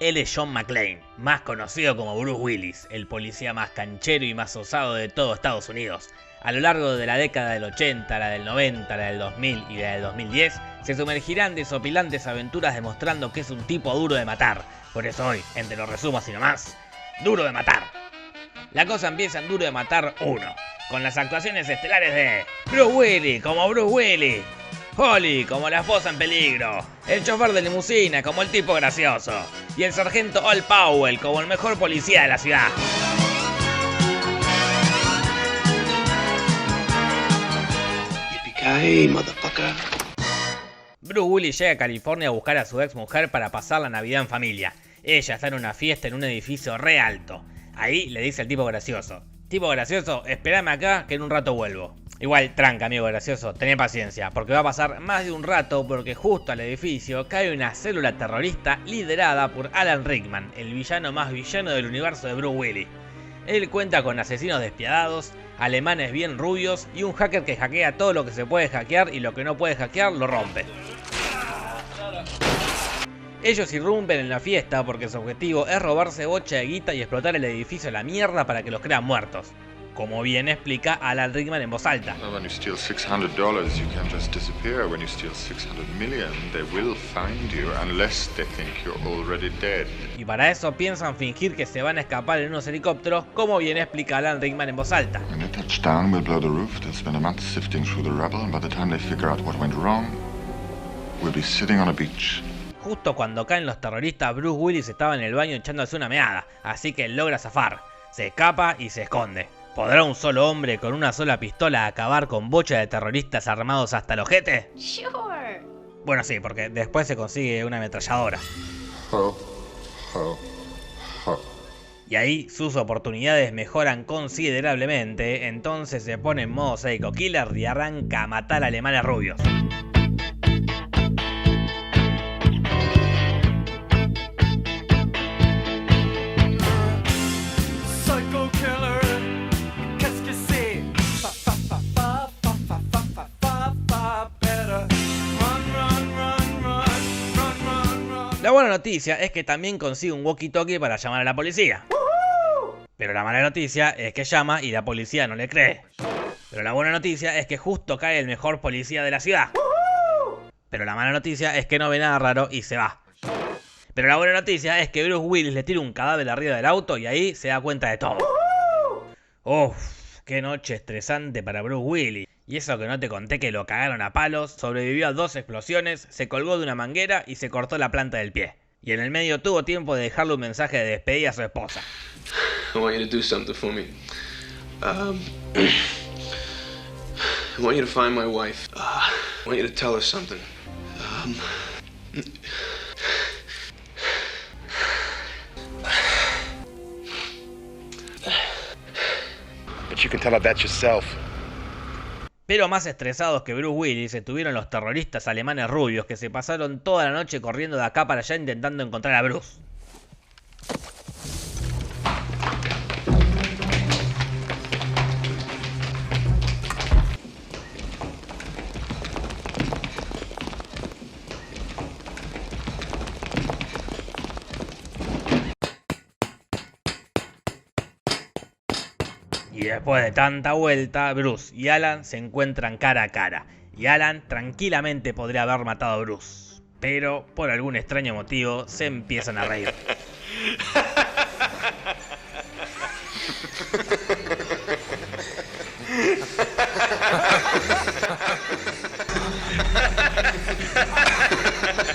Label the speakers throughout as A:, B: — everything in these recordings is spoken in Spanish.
A: Él es John McClane, más conocido como Bruce Willis, el policía más canchero y más osado de todo Estados Unidos. A lo largo de la década del 80, la del 90, la del 2000 y la del 2010, se sumergirán en desopilantes aventuras demostrando que es un tipo duro de matar. Por eso hoy, entre los resumos y nomás, Duro de Matar. La cosa empieza en Duro de Matar 1, con las actuaciones estelares de Bruce Willis como Bruce Willis, Holly como la esposa en peligro, el chofer de limusina como el tipo gracioso y el sargento Al Powell como el mejor policía de la ciudad.
B: Yippee-ki-yay, motherfucker.
A: Bruce Willis llega a California a buscar a su ex mujer para pasar la Navidad en familia. Ella está en una fiesta en un edificio re alto. Ahí le dice al tipo gracioso: tipo gracioso, espérame acá que en un rato vuelvo. Igual, tranca, amigo gracioso, tené paciencia, porque va a pasar más de un rato porque justo al edificio cae una célula terrorista liderada por Alan Rickman, el villano más villano del universo de Bruce Willis. Él cuenta con asesinos despiadados, alemanes bien rubios y un hacker que hackea todo lo que se puede hackear y lo que no puede hackear lo rompe. Ellos irrumpen en la fiesta porque su objetivo es robarse bocha de guita y explotar el edificio a la mierda para que los crean muertos. Como bien explica Alan Rickman en voz alta.
C: Well, when you steal $600, you can't just disappear. When you steal 600 million, they will find you unless they think you're already dead.
A: Y para eso piensan fingir que se van a escapar en unos helicópteros, como bien explica Alan Rickman en voz alta.
C: When they touch down, we'll blow the roof. They'll spend a month sifting through the rubble, and by the time they figure out what went wrong, we'll be sitting on a beach.
A: Justo cuando caen los terroristas, Bruce Willis estaba en el baño echándose una meada, así que logra zafar. Se escapa y se esconde. ¿Podrá un solo hombre con una sola pistola acabar con bocha de terroristas armados hasta el ojete?
D: Sure.
A: Bueno, sí, porque después se consigue una ametralladora.
C: Ho, ho, ho.
A: Y ahí sus oportunidades mejoran considerablemente, entonces se pone en modo Psycho Killer y arranca a matar alemanes rubios. La buena noticia es que también consigue un walkie-talkie para llamar a la policía. Pero la mala noticia es que llama y la policía no le cree. Pero la buena noticia es que justo cae el mejor policía de la ciudad. Pero la mala noticia es que no ve nada raro y se va. Pero la buena noticia es que Bruce Willis le tira un cadáver arriba del auto y ahí se da cuenta de todo. Uff, qué noche estresante para Bruce Willis. Y eso que no te conté que lo cagaron a palos, sobrevivió a 2 explosiones, se colgó de una manguera y se cortó la planta del pie. Y en el medio tuvo tiempo de dejarle un mensaje de despedida a su esposa.
B: I want you to do something for me. I want you to find my wife. I want you to tell her something.
E: But you can tell her that yourself.
A: Pero más estresados que Bruce Willis estuvieron los terroristas alemanes rubios que se pasaron toda la noche corriendo de acá para allá intentando encontrar a Bruce. Y después de tanta vuelta, Bruce y Alan se encuentran cara a cara. Y Alan tranquilamente podría haber matado a Bruce. Pero, por algún extraño motivo, se empiezan a reír.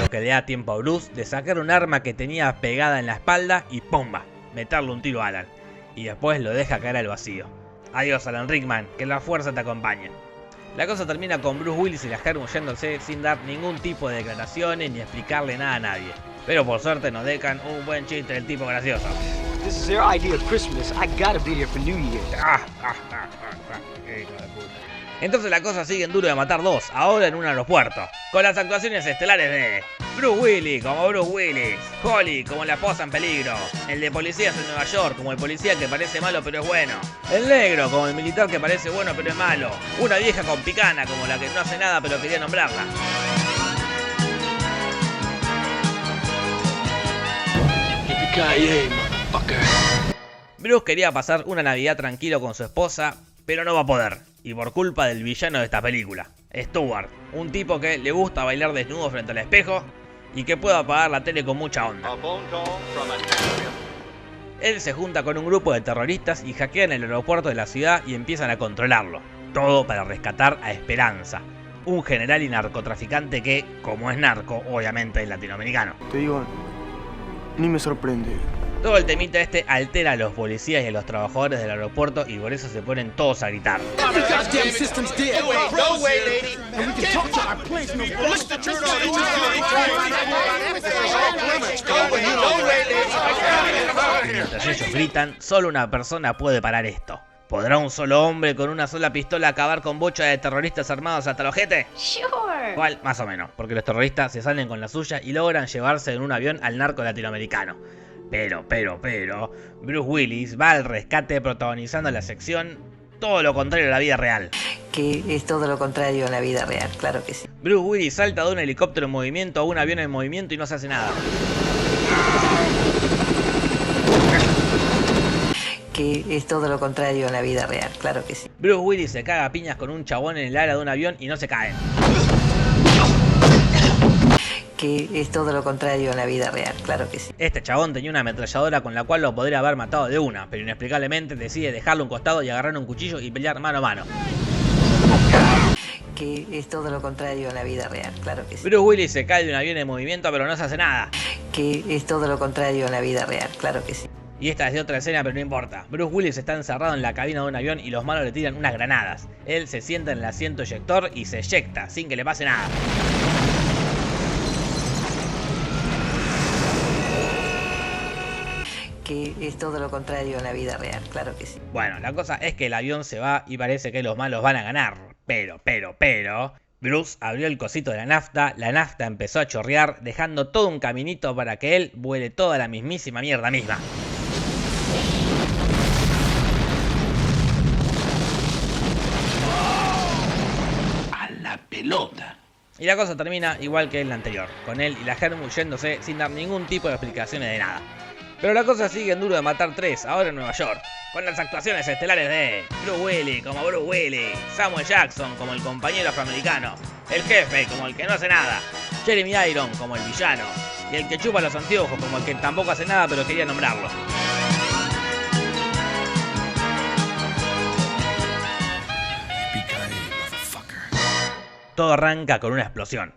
A: Lo que le da tiempo a Bruce de sacar un arma que tenía pegada en la espalda y ¡pumba! Meterle un tiro a Alan. Y después lo deja caer al vacío. Adiós, Alan Rickman, que la fuerza te acompañe. La cosa termina con Bruce Willis y la Herm yéndose sin dar ningún tipo de declaraciones ni explicarle nada a nadie. Pero por suerte nos dejan un buen chiste del tipo gracioso.
F: This is their idea of Christmas. I gotta be here for New Year.
A: Qué hijo de puta. Entonces la cosa sigue en Duro de Matar 2, ahora en un aeropuerto, con las actuaciones estelares de Bruce Willis como Bruce Willis, Holly como la esposa en peligro, el de policías en Nueva York como el policía que parece malo pero es bueno, el negro como el militar que parece bueno pero es malo, una vieja con picana como la que no hace nada pero quería nombrarla.
B: Yippee-ki-yay, motherfucker.
A: Bruce quería pasar una Navidad tranquilo con su esposa, pero no va a poder, y por culpa del villano de esta película, Stuart, un tipo que le gusta bailar desnudo frente al espejo y que puede apagar la tele con mucha onda. Él se junta con un grupo de terroristas y hackean el aeropuerto de la ciudad y empiezan a controlarlo, todo para rescatar a Esperanza, un general y narcotraficante que, como es narco, obviamente es latinoamericano.
D: Te digo, ni me sorprende.
A: Todo el temita este altera a los policías y a los trabajadores del aeropuerto y por eso se ponen todos a gritar. Mientras ellos gritan, solo una persona puede parar esto. ¿Podrá un solo hombre con una sola pistola acabar con bocha de terroristas armados hasta el ojete?
G: Sure.
A: Igual, más o menos, porque los terroristas se salen con la suya y logran llevarse en un avión al narco latinoamericano. Pero, Bruce Willis va al rescate protagonizando la sección todo lo contrario a la vida real.
H: Que es todo lo contrario a la vida real, claro que sí.
A: Bruce Willis salta de un helicóptero en movimiento a un avión en movimiento y no se hace nada.
H: Que es todo lo contrario a la vida real, claro que sí.
A: Bruce Willis se caga a piñas con un chabón en el ala de un avión y no se cae.
H: Que es todo lo contrario a la vida real, claro que sí.
A: Este chabón tenía una ametralladora con la cual lo podría haber matado de una, pero inexplicablemente decide dejarlo a un costado y agarrar un cuchillo y pelear mano a mano.
H: Que es todo lo contrario a la vida real, claro que sí.
A: Bruce Willis se cae de un avión en movimiento pero no se hace nada.
H: Que es todo lo contrario a la vida real, claro que sí.
A: Y esta es de otra escena, pero no importa. Bruce Willis está encerrado en la cabina de un avión y los malos le tiran unas granadas. Él se sienta en el asiento eyector y se eyecta, sin que le pase nada.
H: Que es todo lo contrario a la vida real, claro que sí.
A: Bueno, la cosa es que el avión se va y parece que los malos van a ganar. Pero... Bruce abrió el cosito de la nafta empezó a chorrear, dejando todo un caminito para que él vuele toda la mismísima mierda misma.
F: A la pelota.
A: Y la cosa termina igual que en la anterior, con él y la Hermu yéndose sin dar ningún tipo de explicaciones de nada. Pero la cosa sigue en Duro de Matar 3, ahora en Nueva York, con las actuaciones estelares de Bruce Willis como Bruce Willis, Samuel Jackson como el compañero afroamericano, el jefe como el que no hace nada, Jeremy Irons como el villano, y el que chupa los anteojos como el que tampoco hace nada pero quería nombrarlo. Todo arranca con una explosión.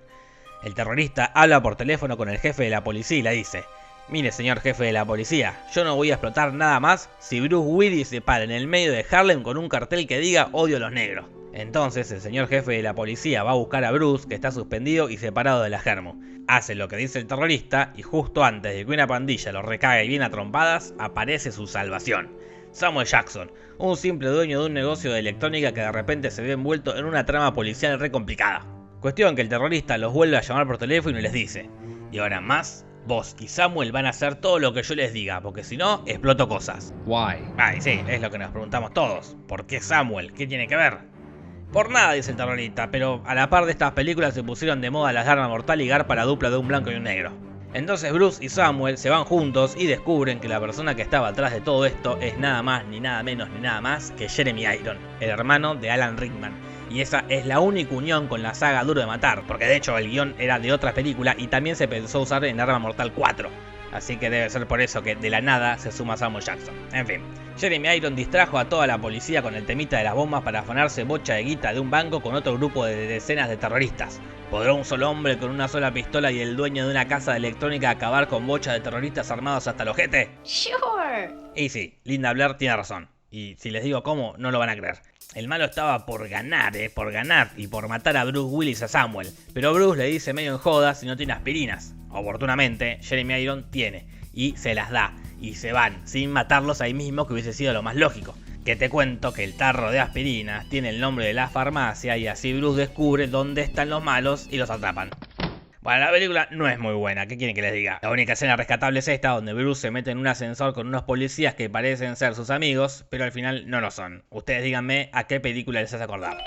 A: El terrorista habla por teléfono con el jefe de la policía y le dice: mire, señor jefe de la policía, yo no voy a explotar nada más si Bruce Willis se para en el medio de Harlem con un cartel que diga odio a los negros. Entonces el señor jefe de la policía va a buscar a Bruce, que está suspendido y separado de la Hermu. Hace lo que dice el terrorista y justo antes de que una pandilla lo recague bien a trompadas, aparece su salvación. Samuel Jackson, un simple dueño de un negocio de electrónica que de repente se ve envuelto en una trama policial re complicada. Cuestión que el terrorista los vuelve a llamar por teléfono y les dice: y ahora más, vos y Samuel van a hacer todo lo que yo les diga, porque si no, exploto cosas.
I: Why?
A: Ay, sí, es lo que nos preguntamos todos. ¿Por qué Samuel? ¿Qué tiene que ver? Por nada, dice el terrorista, pero a la par de estas películas se pusieron de moda las de Arma Mortal y Garpa, la dupla de un blanco y un negro. Entonces Bruce y Samuel se van juntos y descubren que la persona que estaba atrás de todo esto es nada más, ni nada menos, ni nada más que Jeremy Irons, el hermano de Alan Rickman. Y esa es la única unión con la saga Duro de Matar, porque de hecho el guión era de otra película y también se pensó usar en Arma Mortal 4. Así que debe ser por eso que de la nada se suma Samuel Jackson. En fin, Jeremy Irons distrajo a toda la policía con el temita de las bombas para afanarse bocha de guita de un banco con otro grupo de decenas de terroristas. ¿Podrá un solo hombre con una sola pistola y el dueño de una casa de electrónica acabar con bocha de terroristas armados hasta el ojete?
G: Sure.
A: Y sí, Linda Blair tiene razón. Y si les digo cómo, no lo van a creer. El malo estaba por ganar y por matar a Bruce Willis a Samuel. Pero Bruce le dice medio en joda si no tiene aspirinas. Oportunamente, Jeremy Irons tiene. Y se las da. Y se van, sin matarlos ahí mismo, que hubiese sido lo más lógico. Que te cuento que el tarro de aspirinas tiene el nombre de la farmacia y así Bruce descubre dónde están los malos y los atrapan. Bueno, la película no es muy buena, ¿qué quieren que les diga? La única escena rescatable es esta, donde Bruce se mete en un ascensor con unos policías que parecen ser sus amigos, pero al final no lo son. Ustedes díganme a qué película les hace acordar.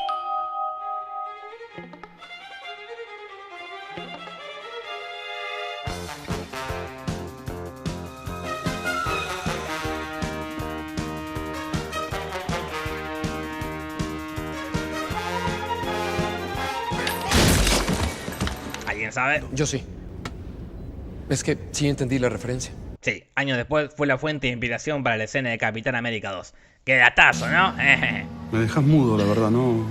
A: ¿Alguien sabe?
G: Yo sí. Es que sí entendí la referencia.
A: Sí, años después fue la fuente de inspiración para la escena de Capitán América 2. ¡Qué datazo!, ¿no?
I: Me dejas mudo, la verdad, no.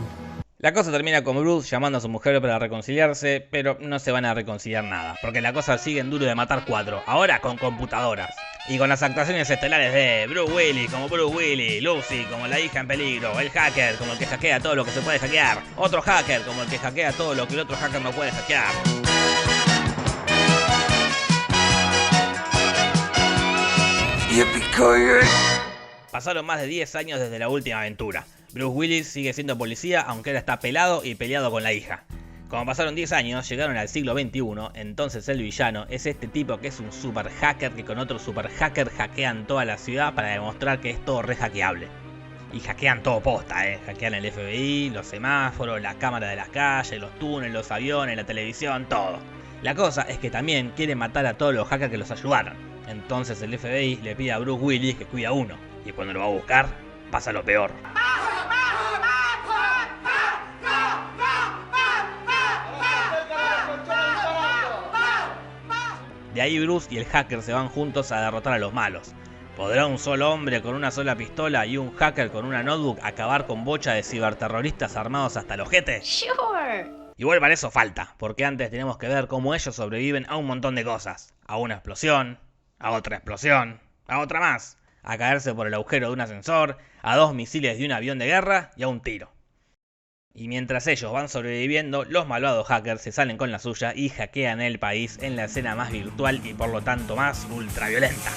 A: La cosa termina con Bruce llamando a su mujer para reconciliarse, pero no se van a reconciliar nada, porque la cosa sigue en Duro de Matar 4, ahora con computadoras. Y con las actuaciones estelares de Bruce Willis como Bruce Willis, Lucy como la hija en peligro, el hacker como el que hackea todo lo que se puede hackear, otro hacker como el que hackea todo lo que el otro hacker no puede hackear. Pasaron más de 10 años desde la última aventura. Bruce Willis sigue siendo policía, aunque ahora está pelado y peleado con la hija. Como pasaron 10 años, llegaron al siglo XXI, entonces el villano es este tipo que es un super hacker que con otro super hacker hackean toda la ciudad para demostrar que es todo re hackeable. Y hackean todo posta, hackean el FBI, los semáforos, las cámaras de las calles, los túneles, los aviones, la televisión, todo. La cosa es que también quieren matar a todos los hackers que los ayudaron. Entonces el FBI le pide a Bruce Willis que cuida a uno. Y cuando lo va a buscar, pasa lo peor. De ahí Bruce y el hacker se van juntos a derrotar a los malos. ¿Podrá un solo hombre con una sola pistola y un hacker con una notebook acabar con bocha de ciberterroristas armados hasta el ojete? Sure. Igual para eso falta, porque antes tenemos que ver cómo ellos sobreviven a un montón de cosas. A una explosión, a otra más, a caerse por el agujero de un ascensor, a 2 misiles de un avión de guerra y a un tiro. Y mientras ellos van sobreviviendo, los malvados hackers se salen con la suya y hackean el país en la escena más virtual y por lo tanto más ultraviolenta.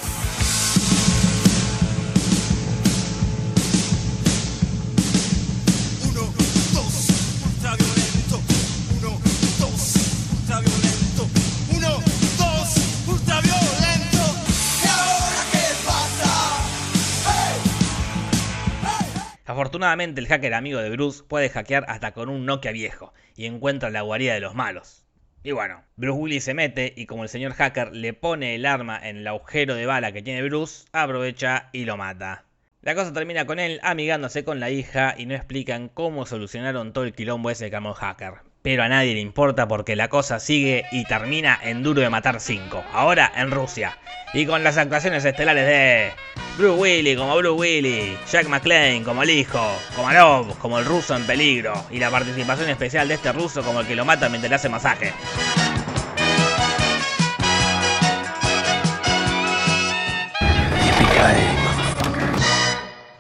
A: Afortunadamente el hacker amigo de Bruce puede hackear hasta con un Nokia viejo y encuentra la guarida de los malos. Y bueno, Bruce Willis se mete y como el señor hacker le pone el arma en el agujero de bala que tiene Bruce, aprovecha y lo mata. La cosa termina con él amigándose con la hija y no explican cómo solucionaron todo el quilombo ese que armó el hacker. Pero a nadie le importa porque la cosa sigue y termina en Duro de Matar 5, ahora en Rusia. Y con las actuaciones estelares de Bruce Willis como Bruce Willis, Jack McClane como el hijo, Komarov como el ruso en peligro, y la participación especial de este ruso como el que lo mata mientras le hace masaje.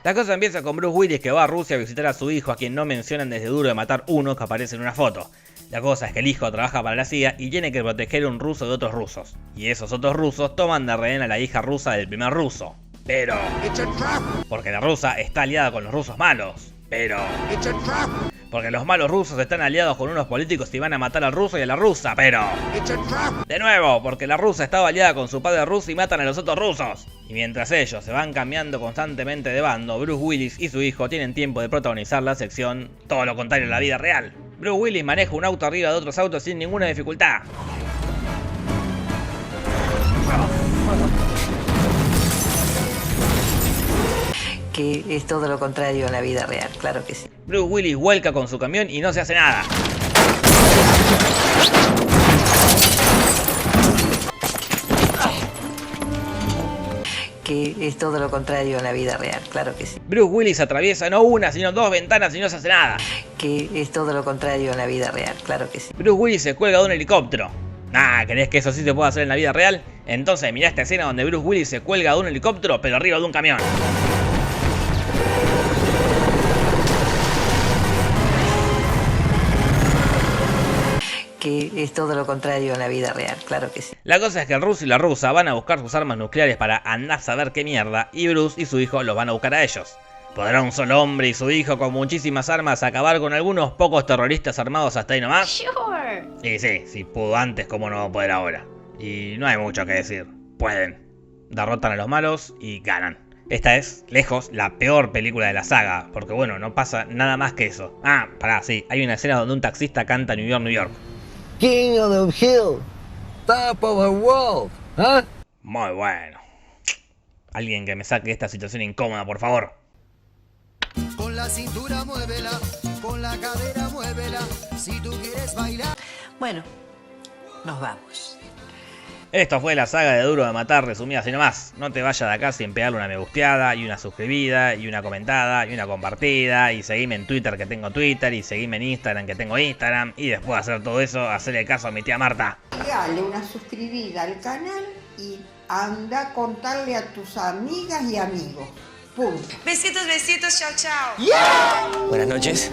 A: La cosa empieza con Bruce Willis que va a Rusia a visitar a su hijo, a quien no mencionan desde Duro de Matar 1, que aparece en una foto. La cosa es que el hijo trabaja para la CIA y tiene que proteger a un ruso de otros rusos. Y esos otros rusos toman de rehén a la hija rusa del primer ruso. Pero... porque la rusa está aliada con los rusos malos. Pero... porque los malos rusos están aliados con unos políticos y van a matar al ruso y a la rusa. Pero... de nuevo, porque la rusa estaba aliada con su padre ruso y matan a los otros rusos. Y mientras ellos se van cambiando constantemente de bando, Bruce Willis y su hijo tienen tiempo de protagonizar la sección todo lo contrario en la vida real. Bruce Willis maneja un auto arriba de otros autos sin ninguna dificultad.
H: Que es todo lo contrario en la vida real, claro que sí.
A: Bruce Willis vuelca con su camión y no se hace nada.
H: Que es todo lo contrario en la vida real, claro que sí.
A: Bruce Willis atraviesa no una, sino 2 ventanas y no se hace nada.
H: Que es todo lo contrario en la vida real, claro que sí.
A: Bruce Willis se cuelga de un helicóptero. ¿Crees que eso sí se puede hacer en la vida real? Entonces mirá esta escena donde Bruce Willis se cuelga de un helicóptero, pero arriba de un camión.
H: Que es todo lo contrario en la vida real, claro que sí.
A: La cosa es que el ruso y la rusa van a buscar sus armas nucleares para andar a saber qué mierda, y Bruce y su hijo los van a buscar a ellos. ¿Podrá un solo hombre y su hijo con muchísimas armas acabar con algunos pocos terroristas armados hasta ahí nomás? Sure. Y sí, si pudo antes, ¿cómo no va a poder ahora? Y no hay mucho que decir. Pueden. Derrotan a los malos y ganan. Esta es, lejos, la peor película de la saga, porque bueno, no pasa nada más que eso. Pará, sí, hay una escena donde un taxista canta New York, New York.
J: King of the hill, top of the world, ¿ah?
A: Muy bueno. Alguien que me saque de esta situación incómoda, por favor.
K: Con la cintura muévela, con la cadera muévela, si tú quieres bailar.
H: Bueno, Nos vamos.
A: Esto fue la saga de Duro de Matar resumida así nomás. No te vayas de acá sin pegarle una me gusteada, y una suscribida, y una comentada, y una compartida, y seguime en Twitter que tengo Twitter, y seguime en Instagram que tengo Instagram, y después de hacer todo eso, hacerle caso a mi tía Marta.
L: Dale una suscribida al canal y anda a contarle a tus amigas y amigos. Punto.
H: Besitos, besitos, chao, chao.
F: Buenas noches.